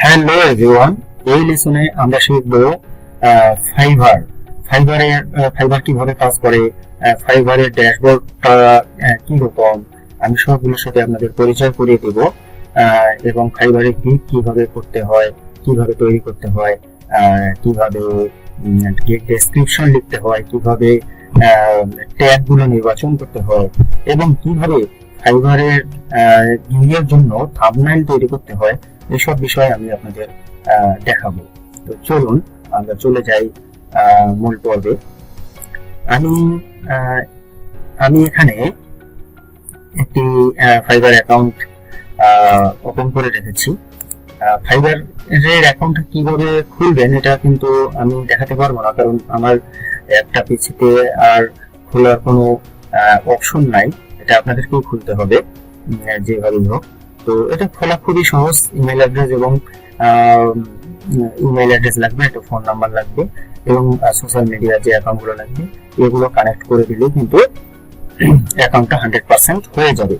Hello everyone, এই লেসনে আমরা শিখব ফাইবার। ফাইবার কিভাবে কাজ করে, ফাইবারের ড্যাশবোর্ডটা কি রকম, আমি সবগুলোর সাথে আপনাদের পরিচয় করিয়ে দেব। এবং ফাইবারের গিগ কিভাবে করতে হয়, কিভাবে তৈরি করতে হয়, কিভাবে গিগ ডেসক্রিপশন লিখতে হয়, কিভাবে ট্যাগ গুলো নির্বাচন করতে হয়, এবং কিভাবে ফাইবারের গিগের জন্য থাম্বনেইল তৈরি করতে হয়, এসব বিষয় আমি আপনাদের দেখাবো। তো চলুন আমরা চলে যাই মূল পর্বে। আমি এখানে একটি ফাইবার অ্যাকাউন্ট ওপেন করে রেখেছি। ফাইবারের অ্যাকাউন্টটা কিভাবে খুলবেন এটা কিন্তু আমি দেখাতে পারবো না, কারণ আমার একটা পিসিতে আর খোলার কোনো অপশন নাই। এটা আপনাদেরকেই খুলতে হবে যেভাবেই হোক। তো এটা খোলা খুবই সহজ। ইমেল অ্যাড্রেস এবং ইমেল অ্যাড্রেস লাগবে, একটা ফোন নাম্বার লাগবে, এবং সোশ্যাল মিডিয়া যে অ্যাকাউন্টগুলো লাগবে এগুলো কানেক্ট করে দিলে কিন্তু অ্যাকাউন্টটা 100% হয়ে যাবে।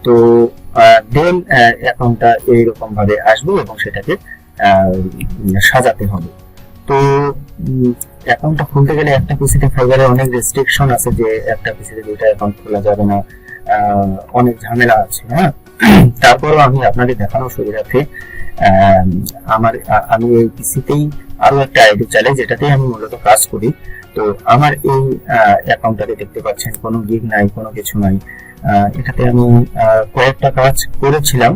তো দেন অ্যাকাউন্টটা এইরকম ভাবে আসবে এবং সেটাকে সাজাতে হবে। তো অ্যাকাউন্টটা খুলতে গেলে একটা পিসিতে ফাইবারে অনেক রেস্ট্রিকশন আছে, যে একটা পিসিতে দুইটা অ্যাকাউন্ট খোলা যাবে না, অনেক ঝামেলা আছে। হ্যাঁ, তারপরও আমি আপনাদের দেখানোর সুবিধার্থে আমি এই পিসিতেই আরো একটা আইডি চালাই, যেটাতেই আমি মূলত কাজ করি। তো আমার এই অ্যাকাউন্টটাতে দেখতে পাচ্ছেন কোনো গিগ নাই, কোনো কিছু নাই। এটাতে আমি কয়েকটা কাজ করেছিলাম।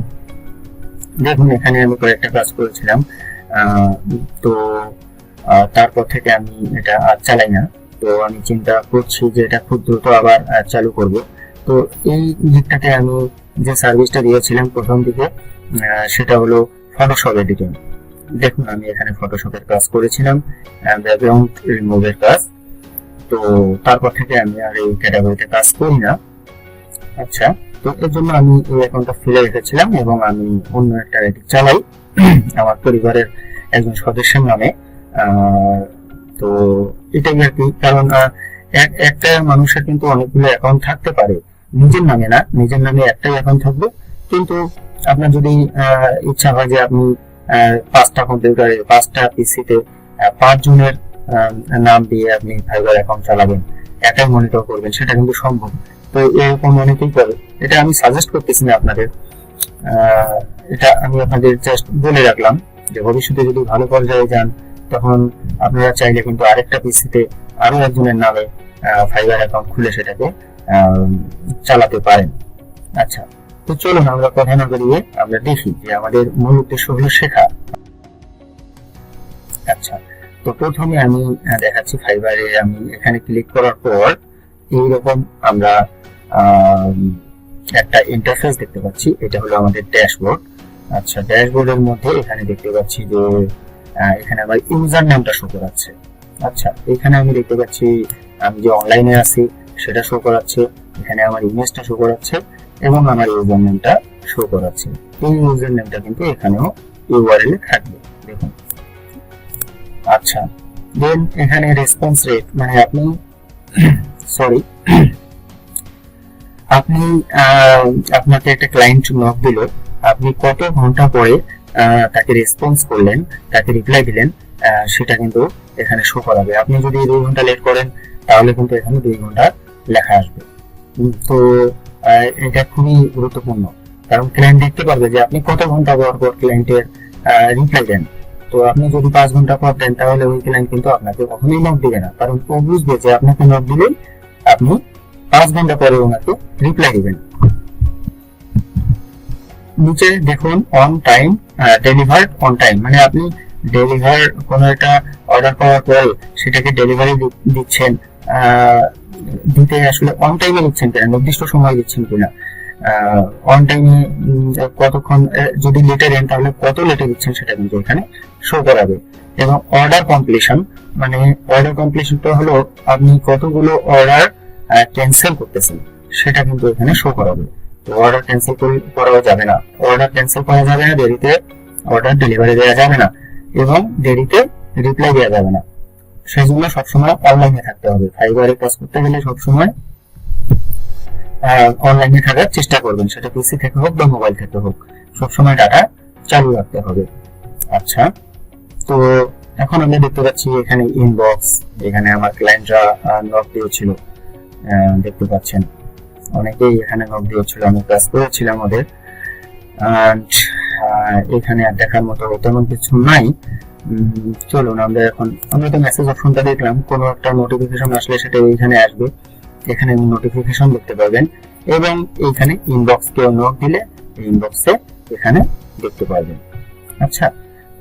দেখুন এখানে আমি কয়েকটা কাজ করেছিলাম। তো তারপর থেকে আমি এটা আর চালাই না। তো আমি চিন্তা করছি যে এটা খুব দ্রুত আবার চালু করব। তো এই গিগটাতে আমি যে সার্ভিসটা দিয়েছিলাম প্রথম দিকে, সেটা হলো ফটোশপ এডিটিং। দেখুন আমি এখানে ফটোশপের কাজ করেছিলাম, ব্যাকগ্রাউন্ড রিমুভের কাজ। তো তারপর থেকে আমি আর এই ক্যাটাগরিতে কাজ করি না। আচ্ছা, তো এর জন্য আমি এই অ্যাকাউন্টটা ফেলে রেখেছিলাম এবং আমি অন্য একটা আইডি চালাই আমার পরিবারের একজন সদস্যের নামে। তো এটাই আর কি, কারণ একটা মানুষের কিন্তু অনেকগুলো অ্যাকাউন্ট থাকতে পারে, নিজের নামে না, নিজের নামে একটাই অ্যাকাউন্ট থাকবে। কিন্তু আপনার যদি ইচ্ছা হয় যে আপনি 5টা কম্পিউটারে 5টা পিসিতে 5 জনের নাম দিয়ে আপনি ফাইবার অ্যাকাউন্ট চালাবেন, একাই মনিটর করবেন, সেটা কিন্তু সম্ভব। তো এরকম অনেকেই করে। এটা আমি সাজেস্ট করতেছি না আপনাদের, এটা আমি আপনাদের জাস্ট বলে রাখলাম যে ভবিষ্যতে যদি ভালো পর্যায়ে যান তখন আপনারা চাইলে কিন্তু আরেকটা পিসিতে আরো একজনের নামে ফাইবার অ্যাকাউন্ট খুলে সেটাকে চালাতে পারেন। আচ্ছা, তো চলুন আমরা কথা না বাড়িয়ে আমরা দেখি যে আমাদের মূল উদ্দেশ্য হলো শেখা। আচ্ছা, তো প্রথমে আমি দেখাচ্ছি ফাইবারে আমি এখানে ক্লিক করার পর এইরকম আমরা একটা ইন্টারফেস দেখতে পাচ্ছি। এটা হলো আমাদের ড্যাশবোর্ড। আচ্ছা, ড্যাশবোর্ডের মধ্যে এখানে দেখতে পাচ্ছি যে এখানে আমার ইউজার নামটা শো করাচ্ছে। আচ্ছা, এখানে আমি দেখতে পাচ্ছি আমি যে অনলাইনে আছি সেটা শো করাচ্ছে, এখানে আমার ইমেজটা শো করাচ্ছে এবং আমার ইউজার নেমটা শো করাচ্ছে। এই ইউজার নেমটা কিন্তু এখানেও ইউআরএল এ থাকবে, দেখুন। আচ্ছা, দেন এখানে রেসপন্স রেট, মানে আপনি আপনাকে একটা ক্লায়েন্ট নক দিল, আপনি কত ঘন্টা পরে তাকে রেসপন্স করলেন, তাকে রিপ্লাই দিলেন, সেটা কিন্তু এখানে শো করাবে। আপনি যদি 2 ঘন্টা লেট করেন তাহলে কিন্তু এখানে 2 ঘন্টা লেখা আসবে। তো এটা খুবই গুরুত্বপূর্ণ, কারণ ক্লায়েন্ট দেখতে পারবে যে আপনি কত ঘন্টা পর পর ক্লায়েন্টের রিপ্লাই দেন। তো আপনি যদি 5 ঘন্টা পর দেন তাহলে ওই ক্লায়েন্ট কিন্তু আপনাকে কখনোই নক দিবে না, কারণ ও বুঝবে যে আপনাকে নক দিলেই আপনি 5 ঘন্টা পরে ওনাকে রিপ্লাই দিবেন। নিচে দেখুন on time, delivered on time, মানে আপনি ডেলিভার কোনো একটা অর্ডার করার পরে সেটাকে ডেলিভারি দিচ্ছেন, দিতে আসলে অন টাইমে দিচ্ছেন কিনা, নির্দিষ্ট সময় দিচ্ছেন কিনা, অন টাইমে কতক্ষণ, যদি লেটে দেন তাহলে কত লেটে দিচ্ছেন সেটা কিন্তু এখানে শো করাবে। এবং অর্ডার কমপ্লিশন, মানে অর্ডার কমপ্লিশনটা হলো আপনি কতগুলো অর্ডার ক্যান্সেল করতেছেন সেটা কিন্তু এখানে শো করাবে। তো অর্ডার ক্যান্সেল করা যাবে না, দেরিতে অর্ডার ডেলিভারি দেওয়া যাবে না, এবং দেরিতে রিপ্লাই দেওয়া যাবে না। সেই জন্য সবসময় অনলাইনে থাকতে হবে। ফাইবারে কাজ করতে গেলে সবসময় অনলাইনে থাকার চেষ্টা করবেন, সেটা পিসি থেকে হোক বা মোবাইল থেকে হোক, সবসময় ডাটা চালু রাখতে হবে। আচ্ছা, তো এখন আমরা দেখতে পাচ্ছি এখানে ইনবক্স, এখানে আমার ক্লায়েন্টরা নক দিয়েছিল, দেখতে পাচ্ছেন অনেকেই এখানে নক দিয়েছিল, আমি কাজ করেছিলাম ওদের। and এখানে আর দেখার মতো তেমন কিছু নাই। চলুন আমরা তো মেসেজ অপশনটা দেখলাম, কোনো একটা নোটিফিকেশন আসলে সেটা এইখানে আসবে, এখানে নোটিফিকেশন দেখতে পাবেন, এবং এইখানে ইনবক্স কেউ নক দিলে ইনবক্সে এখানে দেখতে পাবেন। আচ্ছা,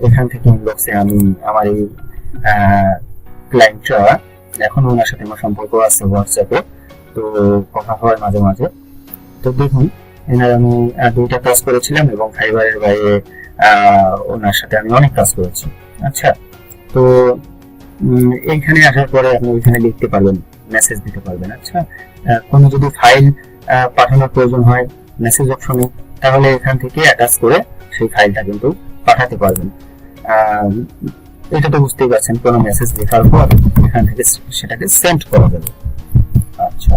এখান থেকে ইনবক্সে আমি আমার এই ক্লায়েন্টরা, এখন ওনার সাথে আমার সম্পর্ক আছে হোয়াটসঅ্যাপে, তো কথা হয় মাঝে মাঝে। তো দেখুন এনার আমি 2টা কাজ করেছিলাম এবং ফাইবারের বাইরে ওনার সাথে আমি অনেক কাজ করেছি। আচ্ছা, তো এইখানে আসার পরে আপনি ওইখানে লিখতে পারবেন, মেসেজ দিতে পারবেন। আচ্ছা, কোনো যদি ফাইল পাঠানোর প্রয়োজন হয় মেসেজ অপশনে, তাহলে এখান থেকে অ্যাটাচ করে সেই ফাইলটা কিন্তু পাঠাতে পারবেন। এটা তো বুঝতেই পারছেন, কোনো মেসেজ লেখার পর এখান থেকে সেটাকে সেন্ড করা যাবে। আচ্ছা,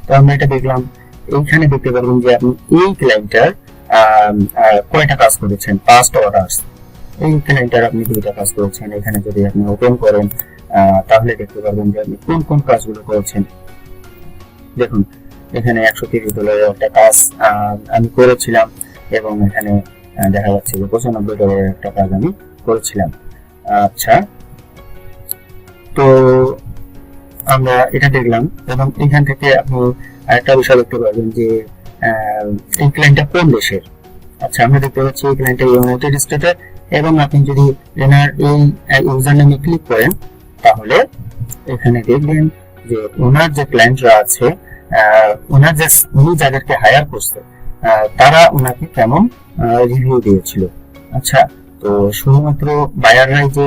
তো আমরা এটা দেখলাম। এইখানে দেখতে পারবেন যে আপনি এই ক্লায়েন্টার কয়টা কাজ করেছেন, পাস্ট অর্ডারস। এই ক্লায়েন্টার আপনি 2টা কাজ করেছেন। এখানে যদি আপনি ওপেন করেন তাহলে দেখতে পারবেন যে আপনি কোন কোন কাজগুলো করেছেন। দেখুন এখানে $130 একটা কাজ আমি করেছিলাম, এবং এখানে দেখা যাচ্ছে যে $95 একটা কাজ আমি করেছিলাম। আচ্ছা, তো আমরা এটা দেখলাম, এবং এখান থেকে আপনি একটা বিষয় দেখতে পারবেন যে এই ক্লায়েন্টটা কোন দেশের। আচ্ছা, আমরা দেখতে পাচ্ছি এই ক্লায়েন্টটা ইউনাইটেড স্টেটের, এবং আপনি যদি এনার এই ইউজার নেমে ক্লিক করেন তাহলে এখানে দেখবেন যে ওনার যে ক্লায়েন্টরা আছে, উনি যাদেরকে হায়ার করছে তারা ওনাকে কেমন রিভিউ দিয়েছিল। আচ্ছা, তো শুধুমাত্র বায়াররাই যে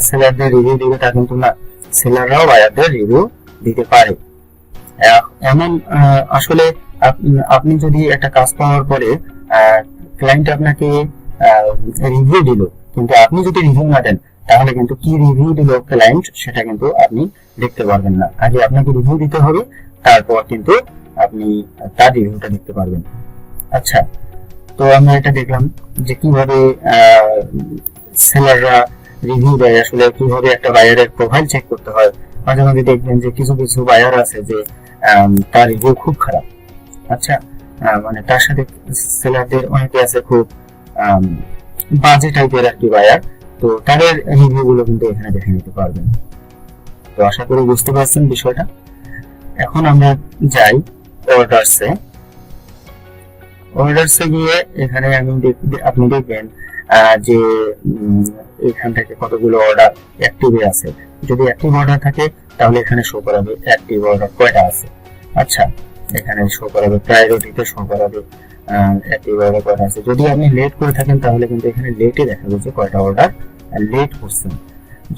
সেলারদের রিভিউ দিবে তা কিন্তু না, সেলাররাও বায়ারদের রিভিউ দিতে পারে। এমন আসলে আপনি যদি একটা কাজ পাওয়ার পরে ক্লায়েন্ট আপনাকে রিভিউ দিল, কিন্তু আপনি যদি রিভিউ না দেন তাহলে কিন্তু কি রিভিউ দিল ক্লায়েন্ট সেটা কিন্তু আপনি দেখতে পারবেন না। আগে আপনাকে রিভিউ দিতে হবে, তারপর কিন্তু আপনি তার রিভিউটা দেখতে পারবেন। আচ্ছা, তো আমরা এটা দেখলাম যে কিভাবে সেলাররা রিভিউ দেয়, আসলে কিভাবে একটা বায়ারের প্রোফাইল চেক করতে হয়। মাঝে মাঝে দেখবেন যে কিছু কিছু বায়ার আছে যে তার রিভিউ খুব খারাপ। আচ্ছা, মানে তার সাথে সেলারদের অনেকে আছে খুব বাজে টাইপের আর কি বায়ার, তো তাদের রিভিউ গুলো কিন্তু এখানে দেখে নিতে পারবেন। তো আশা করি বুঝতে পারছেন বিষয়টা। এখন আমরা যাই অর্ডারসে গিয়ে এখানে আপনি দেখবেন যে এখান থেকে কতগুলো অর্ডার অ্যাক্টিভে আছে। যদি অ্যাক্টিভ অর্ডার থাকে তাহলে এখানে শো করাবে অ্যাক্টিভ অর্ডার কয়টা আছে। আচ্ছা, এখানে শো করাবে প্রায়োরিটিতে শো করাবে অ্যাক্টিভ অর্ডার কয়টা আছে। যদি আপনি লেট করে থাকেন তাহলে কিন্তু এখানে লেটে দেখাবে যে কয়টা অর্ডার লেট করছেন।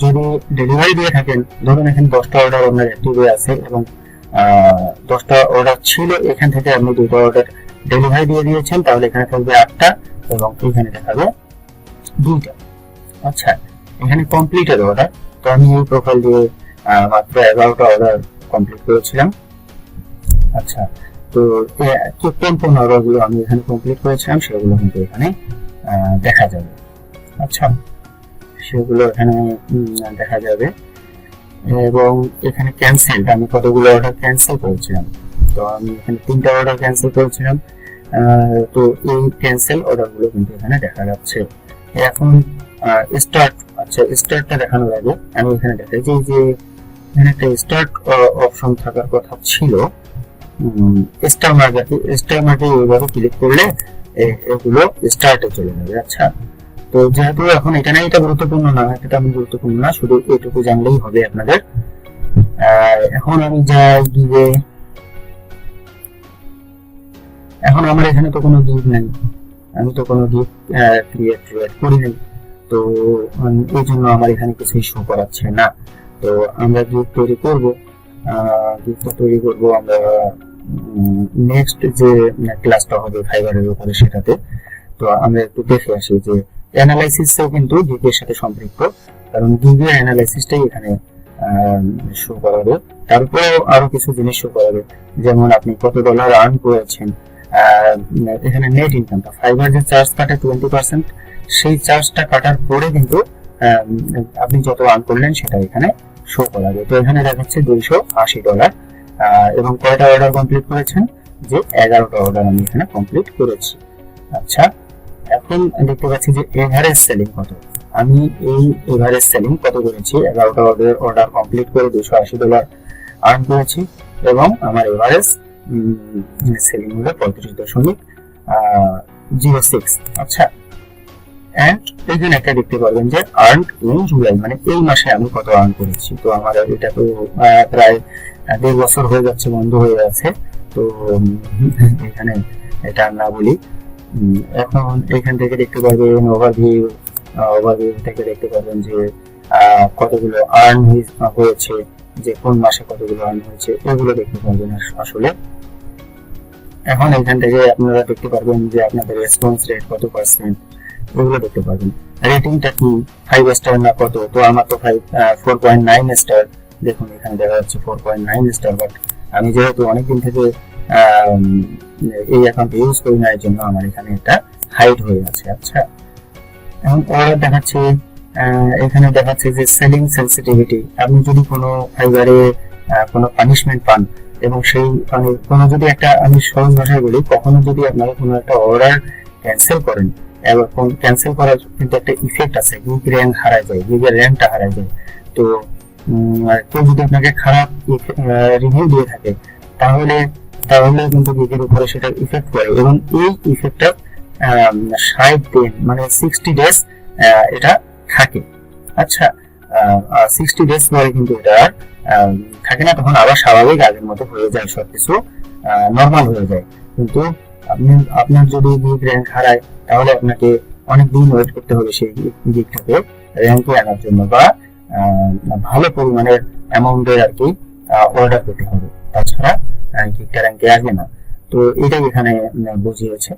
যদি ডেলিভারি দিয়ে থাকেন, ধরুন এখানে 10টা অর্ডার আপনার অ্যাক্টিভে আছে এবং 10টা অর্ডার ছিল, এখান থেকে আপনি 2টা অর্ডার ডেলিভারি দিয়ে দিয়েছেন, তাহলে এখানে থাকবে 8টা এবং এখানে দেখাবে 2টা। আচ্ছা, এখানে কমপ্লিটেড অর্ডার, তো আমি এই প্রোফাইল দিয়ে মাত্র 11টা অর্ডার কমপ্লিট করেছিলাম। আচ্ছা, তো কোন অর্ডারগুলো আমি এখানে কমপ্লিট করেছিলাম সেগুলো কিন্তু এখানে দেখা যাবে। আচ্ছা, সেগুলো এখানে দেখা যাবে, এবং এখানে ক্যান্সেল, আমি কতগুলো অর্ডার ক্যান্সেল করেছিলাম। তো আমি এখানে 3টা অর্ডার ক্যান্সেল করেছিলাম, তো এই ক্যান্সেল অর্ডারগুলো কিন্তু এখানে দেখা যাচ্ছে। এখন স্টার্ট, আচ্ছা স্টার্টটা দেখানো লাগে, আমি এখানে দেখাই যে এখানে একটা স্টার্ট অপশন থাকার কথা ছিল। স্টার মার্কে এইভাবে ক্লিক করলে এগুলো স্টার্টে চলে যাবে। আচ্ছা, তো যেহেতু এখন এটা না, এটা গুরুত্বপূর্ণ না, এটা আমি গুরুত্বপূর্ণ না, শুধু এটুকু জানলেই হবে আপনাদের। এখন আমি যাই গিয়ে, এখন আমার এখানে তো কোনো গিফট নাই, আমি তো কোনো গিফট ক্রিয়েট করি নাই, তো এই জন্য আমার এখানে কিছুই শো করাচ্ছে না। তো আমরা গিফট তৈরি করব, আমরা নেক্সট যে ক্লাসটা হবে ফাইবারের উপরে সেটাতে। তো আমরা একটু দেখে আসি যে অ্যানালাইসিসটাও কিন্তু গিগের সাথে সম্পৃক্ত, কারণ গিগের অ্যানালাইসিসটাই এখানে শো করাবে, তারপরেও আরো কিছু জিনিস শো করাবে, যেমন আপনি কত ডলার আর্ন করেছেন। এখানে নেট ইনকামটা, ফাইবার যে চার্জ কাটে 20%, সেই চার্জটা কাটার পরে কিন্তু আপনি যত আর্ন করলেন সেটা এখানে শো করাবে। তো এখানে দেখাচ্ছে $280 এবং কয়টা অর্ডার কমপ্লিট করেছেন, যে 11টা অর্ডার আমি এখানে কমপ্লিট করেছি। আচ্ছা, এখন দেখতে পাচ্ছি যে এভারেজ সেলিং কত। আমি এই এভারেজ সেলিং কত করেছি, 11টা অর্ডার কমপ্লিট করে $280 আর্ন করেছি এবং আমার এভারেজ সেলিং হলো 35.06। আচ্ছা, এন্ড এখানে একটা দেখতে পারবেন যে আর্ন ইন জুলাই, মানে এই মাসে আমি কত আর্ন করেছি। তো আমার এটা তো প্রায় 1.5 বছর হয়ে যাচ্ছে, বন্ধ হয়ে যাচ্ছে। তো এখানে এটা না বলি। এখন এখান থেকে দেখতে পারবেন ওভারভিউ থেকে দেখতে পারবেন যে কতগুলো আর্ন হয়েছে, যে কোন মাসে কতগুলো আর্ন হয়েছে, এগুলো দেখতে পারবেন আসলে। এখন এখান থেকে আপনারা দেখতে পারবেন যে আপনাদের রেসপন্স রেট কত পার্সেন্ট, এগুলো দেখতে পারবেন। রেটিংটা কি 5 স্টার না কত, তো আমার তো 4.9 স্টার। দেখুন এখানে দেখা যাচ্ছে 4.9 স্টার, বাট আমি যেহেতু অনেকদিন থেকে এই অ্যাকাউন্ট ইউজ করি না, এর জন্য আমার এখানে এটা হাইড হয়ে আছে। আচ্ছা, এখন অর্ডার দেখাচ্ছে, এখানে দেখাচ্ছে যে সেলিং সেনসিটিভিটি। আপনি যদি কোনো ফাইবারে কোনো পানিশমেন্ট পান এবং সেই মানে কোনো যদি একটা, আমি সহজ ভাষায় বলি, কখনো যদি আপনারা কোনো একটা অর্ডার ক্যান্সেল করেন, এবং ক্যান্সেল করার কিন্তু একটা ইফেক্ট আছে, গিগ র্যাঙ্ক হারায় যায়, গিগের র্যাঙ্কটা হারায় যায়। তো কেউ যদি আপনাকে খারাপ রিভিউ দিয়ে থাকে তাহলে কিন্তু গিগের উপরে সেটা ইফেক্ট করে, এবং এই ইফেক্টটা 60 দিন মানে 60 ডেজ এটা থাকে। আচ্ছা, 60 ডেজ পরে কিন্তু এটা থাকে না, তখন আবার স্বাভাবিক আগের মতো হয়ে যায়, সবকিছু নর্মাল হয়ে যায়। কিন্তু আপনার যদি গিগ র্যাঙ্ক হারায় তাহলে আপনাকে অনেক দিন ওয়েট করতে হবে সেই গিগটাকে র্যাঙ্কে আনার জন্য, বা ভালো পরিমাণের অ্যামাউন্টের আর কি অর্ডার পেতে হবে, তাছাড়া গিগটা র্যাঙ্কে আসবে না। তো এটাই এখানে বুঝিয়েছে।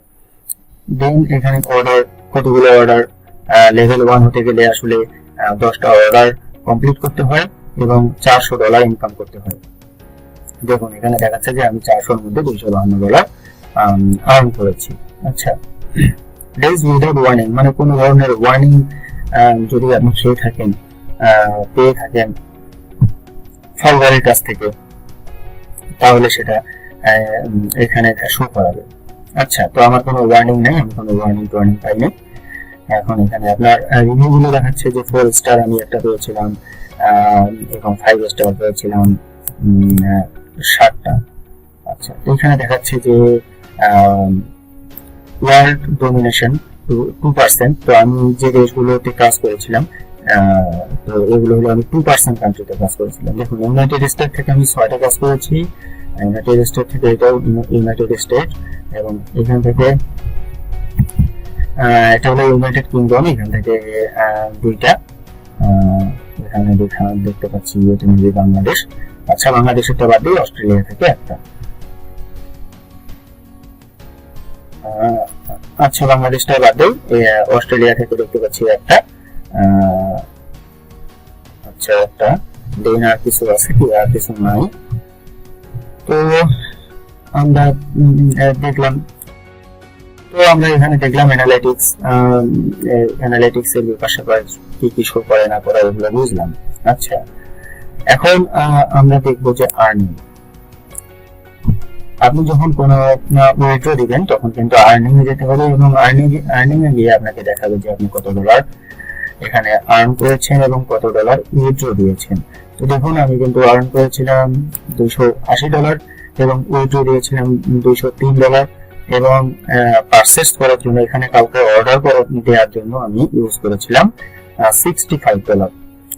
দেন এখানে অর্ডার, কতগুলো অর্ডার, লেভেল 1 হতে গেলে আসলে 10টা অর্ডার কমপ্লিট করতে হয় এবং $400 ইনকাম করতে হয়। দেখুন এখানে দেখাচ্ছে যে আমি 400-র মধ্যে $252 আর্ন করেছি। আচ্ছা, ডেজ উইদাউট ওয়ার্নিং, মানে কোনো ধরনের ওয়ার্নিং যদি আপনি পেয়ে থাকেন ফাইবারের কাছ থেকে, তাহলে সেটা এখানে শো করাবে। আচ্ছা, তো আমার কোনো ওয়ার্নিং নেই, আমি কোনো ওয়ার্নিং পাইনি। এখন এখানে আপনার রিভিউ গুলো দেখাচ্ছে যে 4 স্টার আমি একটা পেয়েছিলাম এবং 5 স্টার পেয়েছিলাম 60টা। আচ্ছা, এখানে দেখাচ্ছে যে ওয়ার্ল্ড ডোমিনেশন 2%। তো আমি যে দেশগুলোতে কাজ করেছিলাম, তো এগুলো হলো আমি 2% কান্ট্রিতে কাজ করেছিলাম। দেখুন ইউনাইটেড স্টেট থেকে আমি 6টা কাজ করেছি, ইউনাইটেড স্টেট থেকে এটাও ইউনাইটেড স্টেট, এবং এখান থেকে এটা হলো ইউনাইটেড কিংডম, এখান থেকে 2টা, এখানে দেখতে পাচ্ছি এটা নিয়ে বাংলাদেশ। আচ্ছা, বাংলাদেশেরটা বাদ দিয়ে অস্ট্রেলিয়া থেকে একটা। আচ্ছা, বাংলাদেশটা বাদ দিয়ে অস্ট্রেলিয়া থেকে দেখতে পাচ্ছি একটা। আচ্ছা, একটা দেন আর কিছু আছে কি, আর কিছু নাই। তো আমরা দেখলাম, তো আমরা এখানে দেখলাম অ্যানালিটিক্স এর পাশাপাশি কি কি শো করে না করে এগুলো বুঝলাম। আচ্ছা, এখন আমরা দেখবো যে আর্নিং। আপনি যখন কোনো উইথড্র দিবেন তখন কিন্তু আর্নিং এ যেতে হবে, এবং আর্নিং এ গিয়ে আপনাকে দেখাবে যে আপনি কত ডলার এখানে আর্ন করেছেন এবং কত ডলার উইথড্র দিয়েছেন। তো দেখুন আমি কিন্তু আর্ন করেছিলাম $280 এবং উইথড্র দিয়েছিলাম $203, এবং পারচেজ করার জন্য এখানে কাউকে অর্ডার দেওয়ার জন্য আমি ইউজ করেছিলাম $65।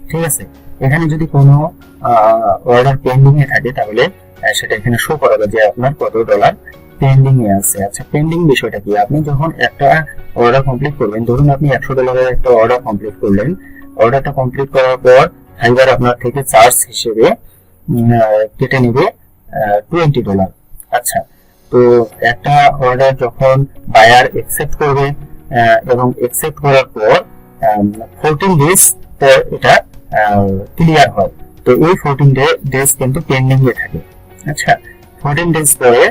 ঠিক আছে, এখানে যদি কোনো অর্ডার পেন্ডিং এ থাকে তাহলে সেটা এখানে শো করাবে যে আপনার কত ডলার পেন্ডিং এ আছে। আচ্ছা, পেন্ডিং বিষয়টা কি, আপনি যখন একটা অর্ডার কমপ্লিট করবেন, ধরুন আপনি $100 একটা অর্ডার কমপ্লিট করলেন, অর্ডারটা কমপ্লিট করার পর ফাইবার আপনার থেকে চার্জ হিসেবে কেটে নেবে $20। আচ্ছা, তো একটা অর্ডার যখন বায়ার অ্যাকসেপ্ট করবে এবং অ্যাকসেপ্ট করার পর 14 ডেজ পর এটা ক্লিয়ার হয়, তো এই 14 ডেজ কিন্তু পেন্ডিং এ থাকে। আচ্ছা, 14 ডেজ পরে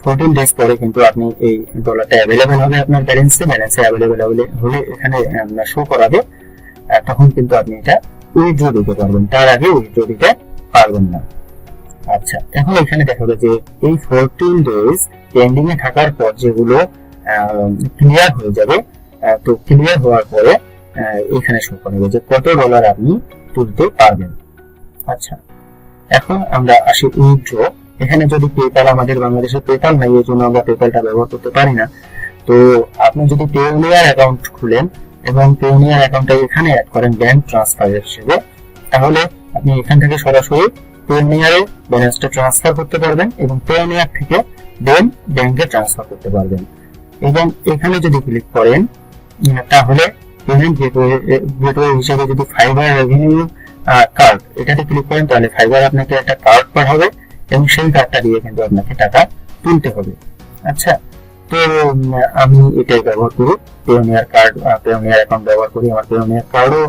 14 ডেজ পরে কিন্তু আপনি এই ডলারটা অ্যাভেলেবেল হবে আপনার ব্যালেন্সে অ্যাভেলেবেল হলে এখানে শো করাবে, তখন কিন্তু আপনি এটা উইথড্র দিতে পারবেন, তার আগে উইথড্র দিতে পারবেন না। আচ্ছা, এখন এখানে দেখাবে যে এই 14 ডেজ পেন্ডিং এ থাকার পর যেগুলো ক্লিয়ার হয়ে যাবে, তো ক্লিয়ার হওয়ার পরে এখানে শো করবে যে কত ডলার আপনি তুলতে পারবেন। আচ্ছা, এখন আমরা আসি উইথড্র। এখানে যদি পেপ্যাল, আমাদের বাংলাদেশে পেপ্যাল নাই, এই জন্য আমরা পেপ্যালটা ব্যবহার করতে পারি না। তো আপনি যদি পেওনিয়ার অ্যাকাউন্ট খুলেন এবং পেওনিয়ার অ্যাকাউন্টটা এখানে অ্যাড করেন ব্যাংক ট্রান্সফার হিসেবে, তাহলে আপনি এখান থেকে সরাসরি পেওনিয়ারে ব্যালেন্সটা ট্রান্সফার করতে পারবেন এবং পেওনিয়ার থেকে দেন ব্যাংকে ট্রান্সফার করতে পারবেন। এবং এখানে যদি ক্লিক করেন তাহলে পেমেন্ট গেটওয়ে হিসেবে যদি ফাইবার রেভিনিউ কার্ড এটাতে ক্লিক করেন, তাহলে ফাইবার আপনাকে একটা কার্ড পাঠাবে এবং সেই কার্ডটা দিয়ে কিন্তু আপনাকে টাকা তুলতে হবে। আচ্ছা, তো আমি এটাই ব্যবহার করি, পেওনিয়ার কার্ড, পেওনিয়ার অ্যাকাউন্ট ব্যবহার করি, আমার পেওনিয়ার কার্ডও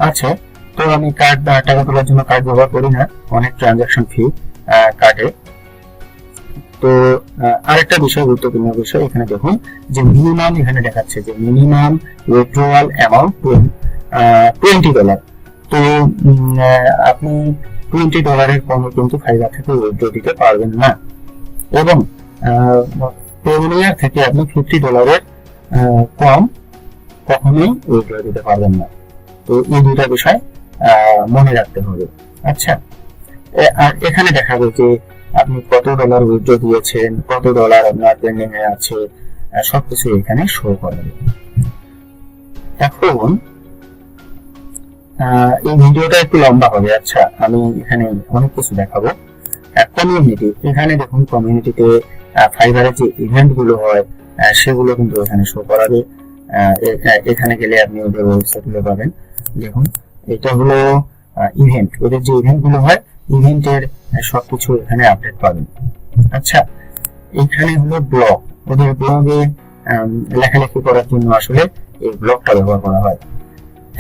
আছে। তো আমি কার্ড টাকা তোলার জন্য কার্ড ব্যবহার করি না, অনেক ট্রানজাকশন ফি কাটে। তো আরেকটা বিষয়, গুরুত্বপূর্ণ বিষয়, এখানে দেখুন যে মিনিমাম এখানে দেখাচ্ছে যে মিনিমাম উইথড্রয়াল অ্যামাউন্ট $20। তো আপনি $20 কমে কিন্তু ফাইবার থেকে উইথড্র দিতে পারবেন না, এবং পেওনিয়ার থেকে আপনি $50 কম কখনোই উইথড্র দিতে পারবেন না। তো এই দুটা বিষয় মনে রাখতে হবে। আচ্ছা, আর এখানে দেখাবে যে আপনি কত ডলার উইথড্র দিয়েছেন, কত ডলার আপনার পেন্ডিং এ আছে, সবকিছু এখানে শো করবে। এখন এই ভিডিওটা একটু লম্বা হবে। আচ্ছা, আমি এখানে অনেক কিছু দেখাবো। কমিউনিটি, এখানে দেখুন কমিউনিটিতে ফাইবারের যে ইভেন্ট গুলো হয় সেগুলো কিন্তু এখানে শো করাবে। এখানে গেলে আপনি ওদের ওয়েবসাইট গুলো পাবেন। দেখুন, এটা হলো ইভেন্ট, ওদের যে ইভেন্ট গুলো হয় ইভেন্টের সবকিছু এখানে আপডেট পাবেন। আচ্ছা, এখানে হলো ব্লগ, ওদের ব্লগে লেখালেখি করার জন্য আসলে এই ব্লগটা ব্যবহার করা হয়।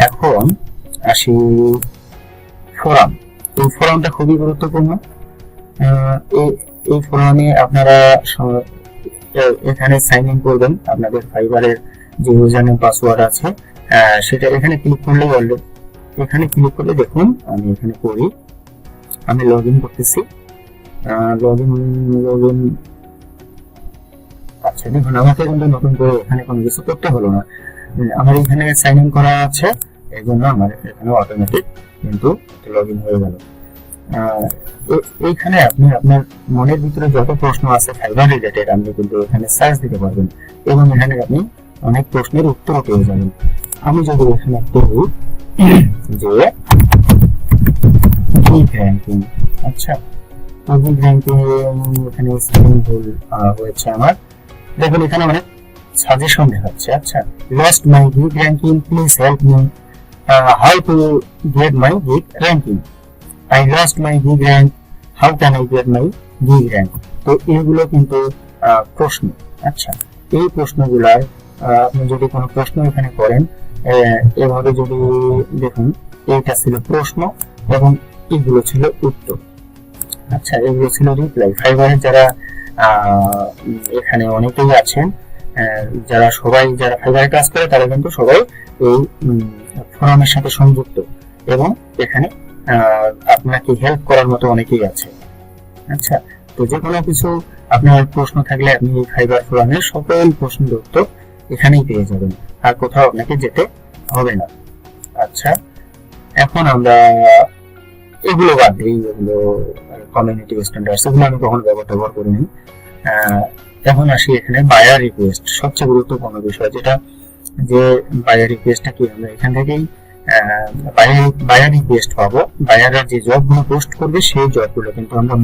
এখন আসি ফোরাম। এই ফোরামটা খুবই গুরুত্বপূর্ণ। এই ফোরামে আপনারা এখানে সাইন ইন করবেন, আপনাদের ফাইবারের যে ইউজার নেম পাসওয়ার্ড আছে সেটা এখানে ক্লিক করলে, অলরেডি এখানে ক্লিক করলে দেখুন আমি এখানে করি, আমি লগ ইন করতেছি। Log in. আচ্ছা, দেখুন আমাকে কিন্তু নতুন করে এখানে কোনো কিছু করতে হলো না, আমার এখানে সাইন ইন করা আছে, এই জন্য আমার এখানে অটোমেটিক কিন্তু লগ ইন হয়ে গেল। এইখানে আপনি আপনার মনের ভিতরে যত প্রশ্ন আছে ফাইবার রিলেটেড আপনি কিন্তু এখানে সার্চ দিতে পারবেন এবং এখানে আপনি অনেক প্রশ্নের উত্তর পেয়ে যাবেন। আমি যদি এখানে করি যে গিগ র্যাঙ্কিং, আচ্ছা গিগ র্যাঙ্কিং এখানে স্পেলিং ভুল হয়েছে আমার, দেখুন এখানে অনেক সাজেশন দেখাচ্ছে। আচ্ছা, lost my gig ranking, please help me, how to get my gig ranking, I lost my gig rank, how can I get my gig rank? তো এগুলো কিন্তু প্রশ্ন। আচ্ছা, এই প্রশ্নগুলার আপনি যদি কোনো প্রশ্ন এখানে করেন, এভাবে যদি দেখুন, এইটা ছিল প্রশ্ন এবং এগুলো ছিল উত্তর। আচ্ছা, এগুলো ছিল রিপ্লাই। ফাইবারের যারা এখানে অনেকেই আছেন, যারা ফাইবারে কাজ করে তারা কিন্তু সবাই এই ফোরামের সাথে সংযুক্ত এবং এখানে আপনাকে হেল্প করার মতো অনেকেই আছে। আচ্ছা, তো যে কোনো কিছু আপনার প্রশ্ন থাকলে আপনি এই ফাইবার ফোরামের সকল প্রশ্নের উত্তর এখানেই পেয়ে যাবেন, আর কোথাও আপনাকে যেতে হবে না। আচ্ছা, এখন আমরা এগুলো বাদ দিই, এগুলো কমিউনিটি স্ট্যান্ডার্ডস, এগুলো আমি কখনো ব্যবহার করিনি। এখন আসি এখানে বায়ার রিকোয়েস্ট, সবচেয়ে গুরুত্বপূর্ণ বিষয়, যেটা যে বায়ার রিকোয়েস্টটা কি, আমরা এখান থেকেই বায়ার রিকোয়েস্ট পাবো। বায়াররা যে জবগুলো পোস্ট করবে সেই জবগুলো কিন্তু আমরা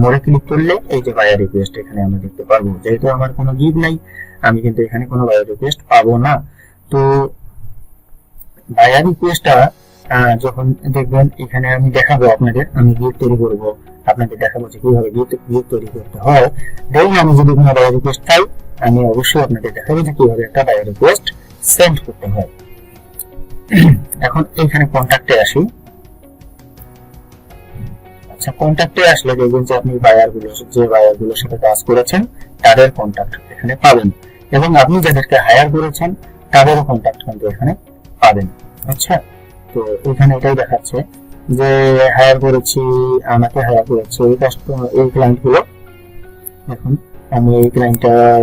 মোরে ক্লিক করলে এই যে বায়ার রিকোয়েস্ট এখানে আমরা দেখতে পারবো। যেহেতু আমার কোনো গিগ নাই, আমি কিন্তু এখানে কোনো বায়ার রিকোয়েস্ট পাবো না। তো বায়ার রিকোয়েস্টটা যখন দেখবেন এখানে আমি দেখাবো আপনাদের, আমি গিগ তৈরি করবো, আপনাদের দেখাবো যে কিভাবে গিগ তৈরি করতে হয়। দেন আমি যদি কোনো বায়ার রিকোয়েস্ট পাই, আমি অবশ্যই আপনাদের দেখাবো যে কিভাবে একটা বায়ার রিকোয়েস্ট সেন্ড করতে হয়। এখন এখানে কন্ট্যাক্টে আসি। আচ্ছা, কন্ট্যাক্টে আসলে দেখবেন যে আপনি যে বায়ার গুলোর সাথে কাজ করেছেন তাদের কন্ট্যাক্ট এখানে পাবেন, এবং আপনি যাদেরকে হায়ার করেছেন তাদেরও কন্ট্যাক্ট কিন্তু এখানে পাবেন। আচ্ছা, তো এখানে এটাই দেখাচ্ছে যে আমাকে হায়ার করেছে এই ক্লায়েন্ট গুলো। এখন আমি এই ক্লায়েন্টটার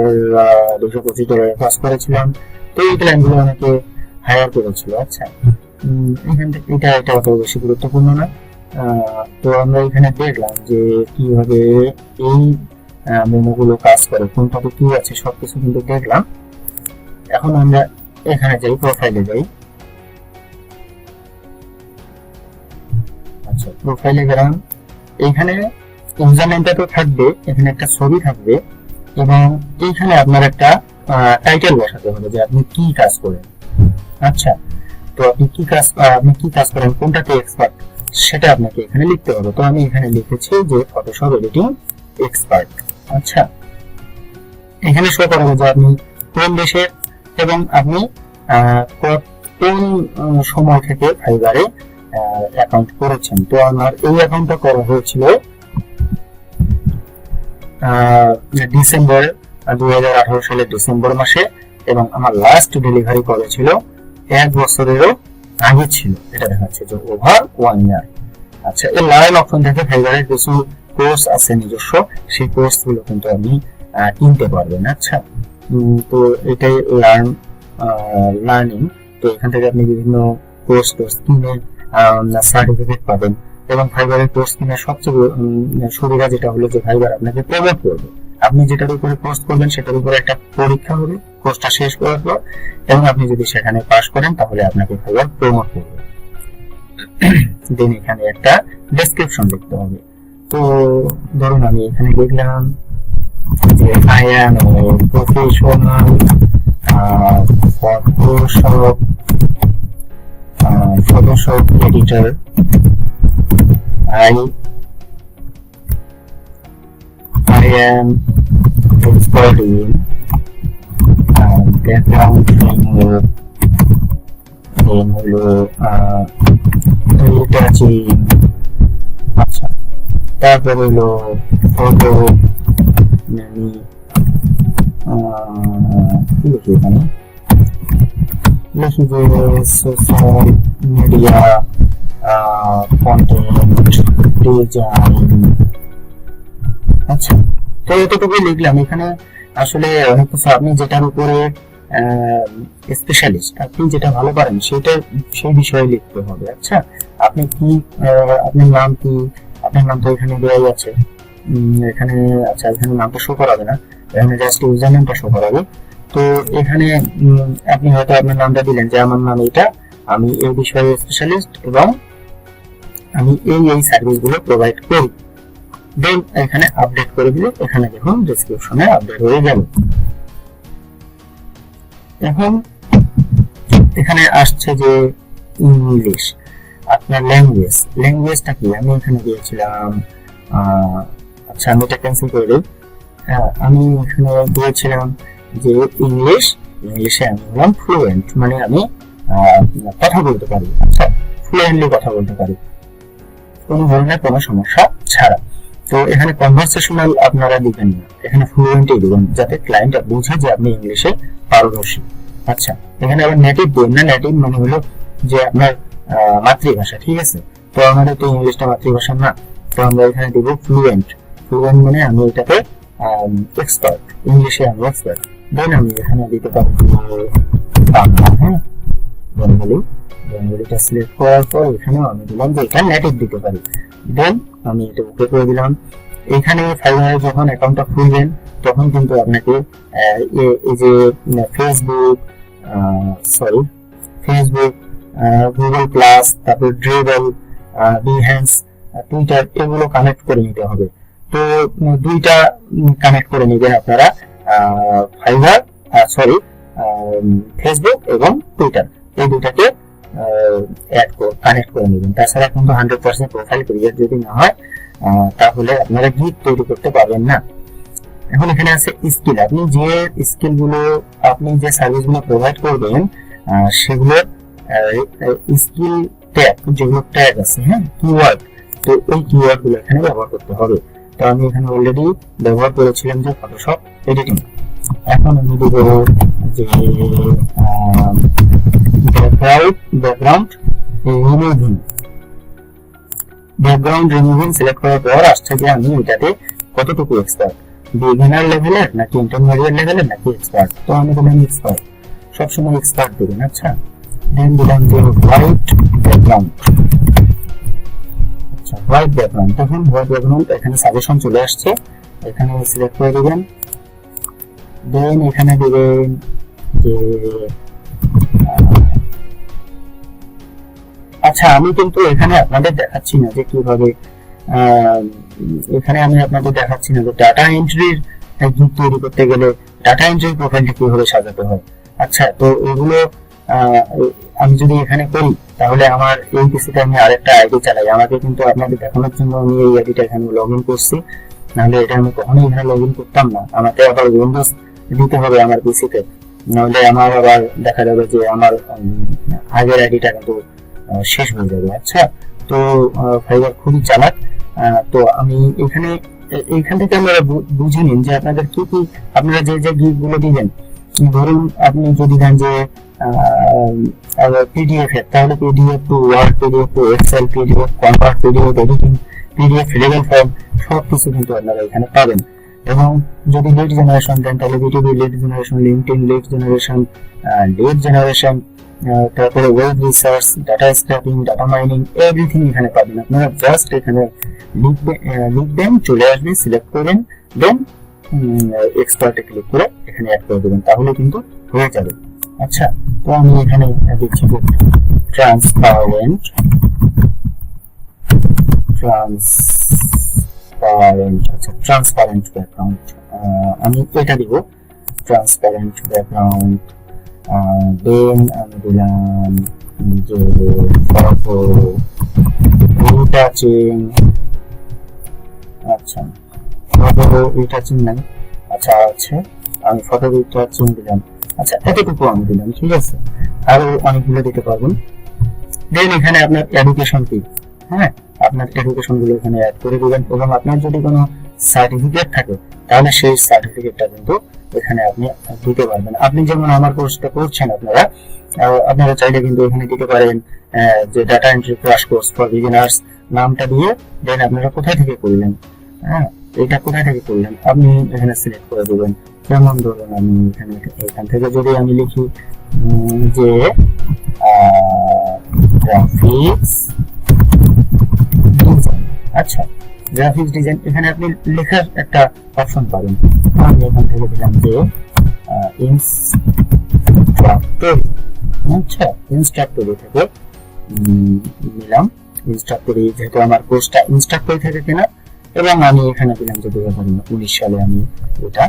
$225 কাজ করেছিলাম, তো এই ক্লায়েন্ট গুলো আমাকে হায়ার করেছিল। আচ্ছা, এখান থেকে এটা অত বেশি গুরুত্বপূর্ণ না। তো আমরা এখানে দেখলাম যে কিভাবে এই মেনুগুলো কাজ করে, কোনটাতে কি আছে সবকিছু কিন্তু দেখলাম। এখন আমরা এখানে যাই, প্রোফাইলে যাই। আচ্ছা, প্রোফাইলে গেলাম। এখানে ইউজার নেমটা তো থাকবে, এখানে একটা ছবি থাকবে, এবং এইখানে আপনার একটা টাইটেল বসাতে হবে যে আপনি কি কাজ করেন। আচ্ছা, তো আপনি কি কাজ করেন, কোনটাতে এক্সপার্ট, সেটা আপনাকে এখানে লিখতে হবে। তো আমি এখানে লিখেছি যে ফটোশপ এডিটিং এক্সপার্ট। আচ্ছা, এখানে শো করাবো যে আপনি কোন দেশের এবং আপনি কোন সময় থেকে ফাইবারে অ্যাকাউন্ট করেছেন। তো আমার এই অ্যাকাউন্টটা করা হয়েছিল ডিসেম্বর 2018 সালের ডিসেম্বর মাসে, এবং আমার লাস্ট ডেলিভারি কবে ছিল 1 বছরেরও আগে ছিল। এটা দেখাচ্ছে যে ওভার 1 ইয়ার। আচ্ছা, এই লার্ন অপশন থেকে ফাইবারের কিছু কোর্স আছে নিজস্ব, সেই কোর্স গুলো কিন্তু আপনি কিনতে পারবেন। আচ্ছা, তো এটাই লার্নিং। তো এখান থেকে আপনি বিভিন্ন কোর্স কিনে সার্টিফিকেট পাবেন, এবং ফাইবারের কোর্স কিনে সবচেয়ে সুবিধা যেটা হলো যে ফাইবার আপনাকে প্রমোট করবে। আপনি যেটার উপরে কোর্স করবেন সেটার উপরে একটা পরীক্ষা হবে কোর্সটা শেষ করার পর, এবং আপনি যদি সেখানে পাস করেন তাহলে আপনাকে ফাইবার প্রমোট করবে। দেন এখানে একটা ডেসক্রিপশন লিখতে হবে। তো ধরুন আমি এখানে লিখলাম যে I am professional Photoshop editor. I am expert in background framework, then হলো retouching। আচ্ছা, তারপর হলো ফটো কি লিখি এখানে, লিখি যে সোশ্যাল মিডিয়া কন্টেন্ট ডিজাইন। আচ্ছা, তো এতটুকুই লিখলাম। এখানে আসলে অনেক কিছু, আপনি যেটার উপরে স্পেশালিস্ট, আপনি যেটা ভালো পারেন সেই বিষয়ে লিখতে হবে। আচ্ছা, আপনি কি, আপনার নাম কি, আপনার নাম তো এখানে দেওয়াই আছে এখানে। আচ্ছা, এখানে নামটা শো করাবে না, এখানে জাস্ট ইউজার নেমটা শো করাবে। তো এখানে আপনি হয়তো আপনার নামটা দিলেন যে আমার নাম এটা, আমি এই বিষয়ে স্পেশালিস্ট, এবং আমি এই সার্ভিস গুলো প্রোভাইড করি। দেন এখানে আপডেট করে দিলে এখানে দেখুন ডেসক্রিপশনে আপডেট হয়ে গেল। এখন এখানে আসছে যে ইংলিশ, আপনার ল্যাঙ্গুয়েজটা কি, আমি এখানে দিয়েছিলাম। আচ্ছা, আমি এটা ক্যান্সেল করে দিই। আমি এখানে দিয়েছিলাম যে ইংলিশে আমি বললাম ফ্লুয়েন্ট, মানে আমি কথা বলতে পারি। আচ্ছা, ফ্লুয়েন্টলি কথা বলতে পারি কোনো ধরনের কোনো সমস্যা ছাড়া। তো এখানে কনভারসেশনাল আপনারা দিবেন না, এখানে ফ্লুয়েন্টই দিবেন, যাতে ক্লায়েন্ট বুঝে যে আপনি ইংলিশে পারদর্শী। আচ্ছা, এখানে আবার নেটিভ দিন না, নেটিভ মানে হলো যে আপনার মাতৃভাষা। ঠিক আছে, তো আমাদের তো ইংলিশটা মাতৃভাষা না, তো আমরা এখানে দিব ফ্লুয়েন্ট মানে আমি এটাতে এক্সপার্ট, ইংলিশে আমি এক্সপার্ট। দেন আমি এখানে দিতে পারি বাংলা। হ্যাঁ, বেঙ্গলিটা সিলেক্ট করার পর এখানে আমি দিলাম যে এটা নেটিভ দিতে পারি। দেন আমি এটা ওকে করে দিলাম। এখানে ফাইবারে যখন অ্যাকাউন্টটা খুলবেন তখন কিন্তু আপনাকে এই যে ফেসবুক, গুগল প্লাস, তারপর ড্রিবল, বিহেন্স, টুইটার, এগুলো কানেক্ট করে নিতে হবে। তো দুইটা কানেক্ট করে নেবেন আপনারা, ফেসবুক এবং টুইটার, এই দুটাকে কানেক্ট করে নেবেন। তাছাড়া কিন্তু 100% প্রোফাইল ক্রিয়েট যদি না হয় তাহলে আপনারা গিগ তৈরি করতে পারবেন না। এখন এখানে আছে স্কিল, আপনি যে স্কিলগুলো, আপনি যে সার্ভিসগুলো প্রোভাইড করবেন সেগুলোর স্কিল ট্যাগ, যেগুলো ট্যাগ আছে, হ্যাঁ, কিওয়ার্ড, তো এই কিওয়ার্ড গুলো এখানে ব্যবহার করতে হবে। তো আমি এখানে অলরেডি ব্যবহার করেছিলাম যে ফটোশপ এডিটিং। এখন আমি দেব যে ব্যাকগ্রাউন্ড রিমুভিং সিলেক্ট করার পর আসছে যে আমি এটাতে কতটুকু এক্সপার্ট, বিগিনার লেভেলের নাকি ইন্টারমিডিয়েট লেভেলের নাকি এক্সপার্ট। তো আমি বললাম এক্সপার্ট, সবসময় এক্সপার্ট দেবেন। আচ্ছা, দেন দিলাম যে হোয়াইট ব্যাকগ্রাউন্ড। আচ্ছা, হোয়াইট ব্যাকগ্রাউন্ড। তখন হোয়াইট ব্যাকগ্রাউন্ড এখানে সাজেশন চলে আসছে, এখানে সিলেক্ট করে দিবেন। দেন এখানে দিবেন যে আচ্ছা, আমি কিন্তু এখানে আপনাদের দেখাচ্ছি না যে কিভাবে, এখানে আমি আপনাদের দেখাচ্ছি না যে ডাটা এন্ট্রির গিগ তৈরি করতে গেলে ডাটা এন্ট্রির প্রোফাইলটা কিভাবে সাজাতে হয়। আচ্ছা, তো এগুলো আমি যদি এখানে করি তাহলে আমার এই পিসিতে আমি আরেকটা আইডি চালাই, আমাকে কিন্তু আপনাদের দেখানোর জন্য আমি এই আইডিটা এখানে লগ ইন করছি, নাহলে এটা আমি কখনোই এখানে লগ ইন করতাম না। আমাকে আবার উইন্ডোজ দিতে হবে আমার পিসিতে, নাহলে আমার আবার দেখা যাবে যে আমার আগের আইডিটা কিন্তু শেষ হয়ে যাবে। আচ্ছা, তো ফাইবার খুবই চালাক। তো আমি এইখান থেকে আমরা বুঝে নিন যে আপনাদের কি কি, আপনারা যে যে গিগ গুলো দিবেন, ধরুন আপনি যদি দেন যে পিডিএফ এর, তাহলে PDF to Word, PDF to Excel, PDF convert, PDF editing, PDF level form, সবকিছু কিন্তু আপনারা এখানে পাবেন। এবং যদি লিড জেনারেশন দেন তাহলে B to B lead generation, LinkedIn lead generation, তারপরে web research, data scraping, data mining, everything এখানে পাবেন। আপনারা জাস্ট এখানে লিখবেন, চলে আসবে, সিলেক্ট করবেন, দেন এক্সপার্টে ক্লিক করে এখানে অ্যাড করে দেবেন, তাহলে কিন্তু হয়ে যাবে। আচ্ছা, তো আমি এখানে দিচ্ছি ট্রান্সপারেন্ট। আচ্ছা, ট্রান্সপারেন্ট ব্যাকগ্রাউন্ড আমি এটা দিব, ট্রান্সপারেন্ট ব্যাকগ্রাউন্ড। দেন আমি দিলাম যে ফটো রিটাচিং। আচ্ছা, ফটো রিটাচিং নাই, আচ্ছা আছে, আমি ফটো রিটাচিং দিলাম। আচ্ছা, এতটুকু আমি দিলাম, ঠিক আছে, আরো অনেকগুলো দিতে পারবেন। দেন এখানে আপনার এডুকেশন কি, হ্যাঁ, আপনার এডুকেশন গুলো এখানে অ্যাড করে দিবেন। এবং আপনার যদি কোনো সার্টিফিকেট থাকে তাহলে সেই সার্টিফিকেটটা কিন্তু এখানে আপনি দিতে পারবেন। আপনি যেমন আমার কোর্সটা করছেন, আপনারা চাইলে কিন্তু এখানে দিতে পারেন যে data entry crash course for beginners নামটা দিয়ে, দেন আপনারা কোথায় থেকে করলেন, হ্যাঁ, এটা কোথায় থেকে করলেন আপনি এখানে সিলেক্ট করে দেবেন। যেমন ধরুন আমি এখান থেকে যদি আমি লিখি যে গ্রাফিক্স ডিজাইন। আচ্ছা, গ্রাফিক্স ডিজাইন, এখানে আপনি লেখার একটা অপশন পাবেন। আমি এখান থেকে দিলাম যে ইনস্ট্রাক্টর। আচ্ছা, ইনস্ট্রাক্টরি থেকে নিলাম, ইনস্ট্রাক্টরি, যেহেতু আমার কোর্সটা ইনস্ট্রাক্টরি থেকে কেনা, এবং আমি এখানে দিলাম যে 2019 সালে আমি এটা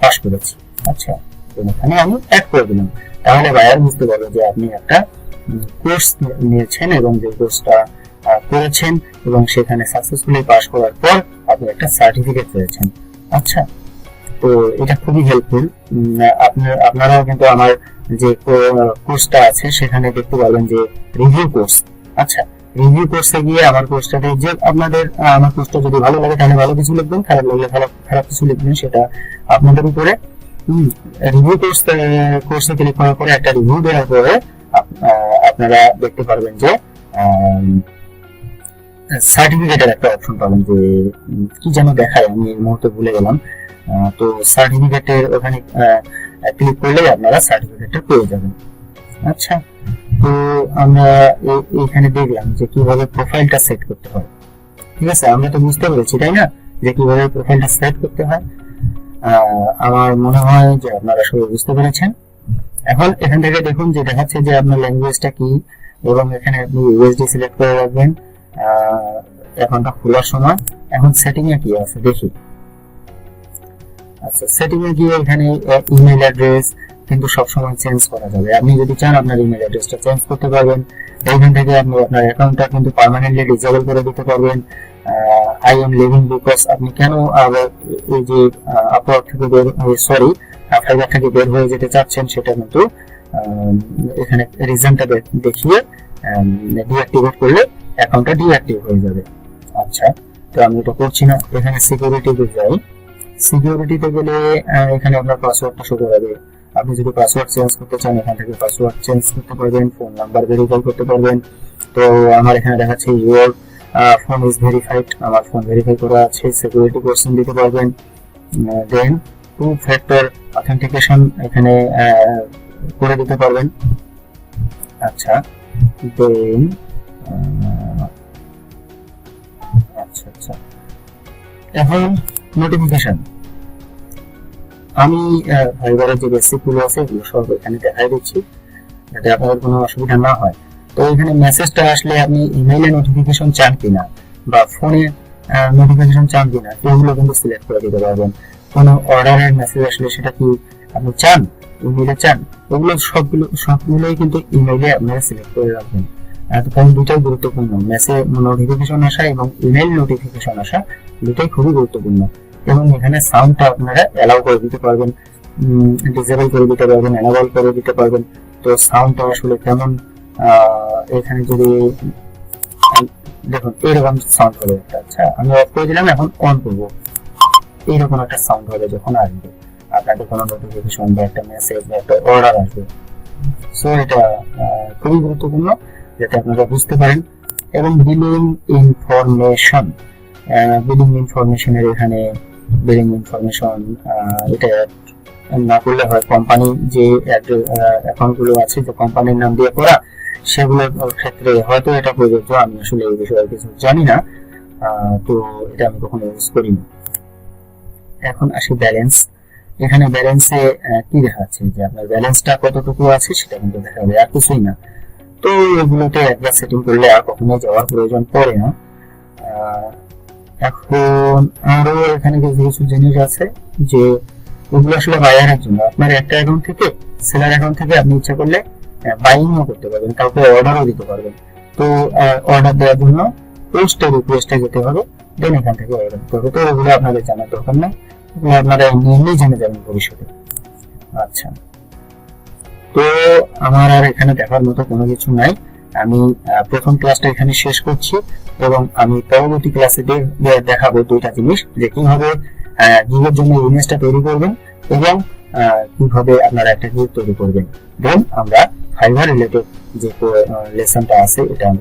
পাস করেছি। আচ্ছা, এখানে আমি অ্যাড করে দিলাম, তাহলে বায়ার বুঝতে পারবে যে আপনি একটা কোর্স নিয়েছেন এবং যে কোর্সটা করেছেন এবং সেখানে সাকসেসফুলি পাস করার পর আপনি একটা সার্টিফিকেট পেয়েছেন। আচ্ছা, তো এটা খুবই হেল্পফুল। আপনারাও কিন্তু আমার যে কোর্সটা আছে সেখানে দেখতে পাবেন যে রিভিউ কোর্স। আচ্ছা, রিভিউ কোর্সে গিয়ে আমার কোর্সটাতে যে আপনাদের আমার কোর্সটা যদি ভালো লাগে তাহলে ভালো কিছু লিখবেন, খারাপ লাগলে খারাপ কিছু লিখবেন, সেটা আপনাদের উপরে। রিভিউ কোর্সে ক্লিক করার পরে একটা রিভিউ দেওয়ার পরে আপনারা দেখতে পারবেন যে সার্টিফিকেটের একটা অপশন পাবেন, যে কি যেন দেখায়, আমি এই মুহূর্তে ভুলে গেলাম। তো সার্টিফিকেটের ওখানে ক্লিক করলে আপনারা সার্টিফিকেটটা পেয়ে যাবেন। আচ্ছা, তো আমরা এখানে দেখলাম যে কিভাবে প্রোফাইলটা সেট করতে হয়। ঠিক আছে, আমরা তো বুঝতে পেরেছি তাই না, যে কিভাবে প্রোফাইলটা সেট করতে হয়। আমার মনে হয় যে আপনারা সবাই বুঝতে পেরেছেন। এখন এখান থেকে দেখুন যে দেখাচ্ছে যে আপনার ল্যাঙ্গুয়েজটা কি, এবং এখানে আপনি ইউএসডি সিলেক্ট করে রাখবেন। এখনটা খোলার সময়। এখন সেটিং এ কি আছে দেখি। আচ্ছা, সেটিং এ গিয়ে এখানে ইমেল অ্যাড্রেস কিন্তু সবসময় চেঞ্জ করা যাবে। আপনি যদি চান আপনার ইমেল অ্যাড্রেসটা চেঞ্জ করতে পারবেন। এইখান থেকে আপনি আপনার অ্যাকাউন্টটা কিন্তু পার্মানেন্টলি ডিসেবল করে দিতে পারবেন। আই এম লিভিং বিকজ, আপনি কেন এই যে আপওয়ার্ক থেকে ফাইবার থেকে বের হয়ে যেতে চাচ্ছেন সেটা কিন্তু এখানে রিজনটা দেখিয়ে ডিঅ্যাক্টিভেট করলে অ্যাকাউন্টটা ডিঅ্যাক্টিভ হয়ে যাবে। আচ্ছা, তো আমি এটা করছি না। এখানে সিকিউরিটিতে যাই। সিকিউরিটিতে গেলে এখানে আপনার পাসওয়ার্ডটা শো করাবে। আপনি যদি পাসওয়ার্ড চেঞ্জ করতে চান এখান থেকে পাসওয়ার্ড চেঞ্জ করতে পারবেন, ফোন নাম্বার ভেরিফাই করতে পারবেন। তো আমার এখানে দেখাচ্ছে ইউর ফোন ইজ ভেরিফাইড, আমার ফোন ভেরিফাই করা আছে। সিকিউরিটি কোশ্চেন দিতে পারবেন, দেন টু ফ্যাক্টর অথেন্টিকেশন এখানে করে দিতে পারবেন। আচ্ছা, দেন আচ্ছা এখন নোটিফিকেশন। আমি ফাইবারের যে বেসিক গুলো আছে এগুলো সব এখানে দেখাই দিচ্ছি যাতে আপনাদের কোনো অসুবিধা না হয়। তো এখানে মেসেজটা আসলে আপনি ইমেইলে নোটিফিকেশন চান কিনা বা ফোনে নোটিফিকেশন চান কিনা এগুলো কিন্তু সিলেক্ট করে দিতে পারবেন। কোনো অর্ডারের মেসেজ আসলে সেটা কি আপনি চান, ইমেইলে চান, ওগুলো সবগুলোই কিন্তু ইমেইলে আপনারা সিলেক্ট করে রাখবেন। কারণ দুটাই গুরুত্বপূর্ণ, মেসেজ নোটিফিকেশন আসা এবং ইমেইল নোটিফিকেশন আসা দুটাই খুবই গুরুত্বপূর্ণ। এবং এখানে সাউন্ডটা আপনারা অ্যালাউ করে দিতে পারবেন, ডিসেবল করে দিতে পারবেন, এনেবল করে দিতে পারবেন। তো সাউন্ডটা আসলে কেমন, এখানে যদি দেখুন এরকম সাউন্ড হবে একটা। আচ্ছা, আমি অফ করে দিলাম, এখন অন করবো, এইরকম একটা সাউন্ড হবে যখন আসবে আপনাদের কোনো নোটিফিকেশন বা একটা মেসেজ বা একটা অর্ডার আসবে। সো এটা খুবই গুরুত্বপূর্ণ যাতে আপনারা বুঝতে পারেন। এবং বিলিং ইনফরমেশনের এখানে বিলিং ইনফরমেশন এটা না করলে হয় কোম্পানি যে অ্যাকাউন্ট গুলো আছে যে কোম্পানির নাম দিয়ে করা সেগুলোর ক্ষেত্রে হয়তো এটা প্রযোজ্য। আমি আসলে এই বিষয়ে কিছু জানি না, তো এটা আমি কখনো ইউজ করিনি। এখন আসি ব্যালেন্স। এখানে ব্যালেন্সে কি দেখাচ্ছে যে আপনার ব্যালেন্সটা কতটুকু আছে সেটা কিন্তু দেখাবে, আর কিছুই না। তো এগুলোতে একবার সেটিং করলে আর কখনো যাওয়ার প্রয়োজন পড়ে না। এখন আরো এখানে কিছু কিছু জিনিস আছে যে ওগুলো আসলে বায়ারের জন্য। আপনার একটা অ্যাকাউন্ট থেকে সেলার অ্যাকাউন্ট থেকে আপনি ইচ্ছা করলে বাইংও করতে পারবেন, কাউকে অর্ডারও দিতে পারবেন। তো অর্ডার দেওয়ার জন্য পোস্টে রিকোয়েস্টে যেতে হবে, দেন এখান থেকে অর্ডার দিতে হবে। তো ওগুলো আপনাদের জানার দরকার নেই, আপনারা এমনি জেনে যাবেন ভবিষ্যতে। আচ্ছা, তো আমার আর এখানে দেখার মতো কোনো কিছু নাই। আমি প্রথম ক্লাসটা এখানে শেষ করছি এবং আমি পরবর্তী ক্লাসে দেখাবো দুইটা জিনিস, যে কিভাবে গিগের জন্য ইমেজটা তৈরি করবেন এবং কিভাবে আপনারা একটা গিগ তৈরি করবেন। দেন আমরা ফাইবার রিলেটেড যে লেসনটা আছে এটা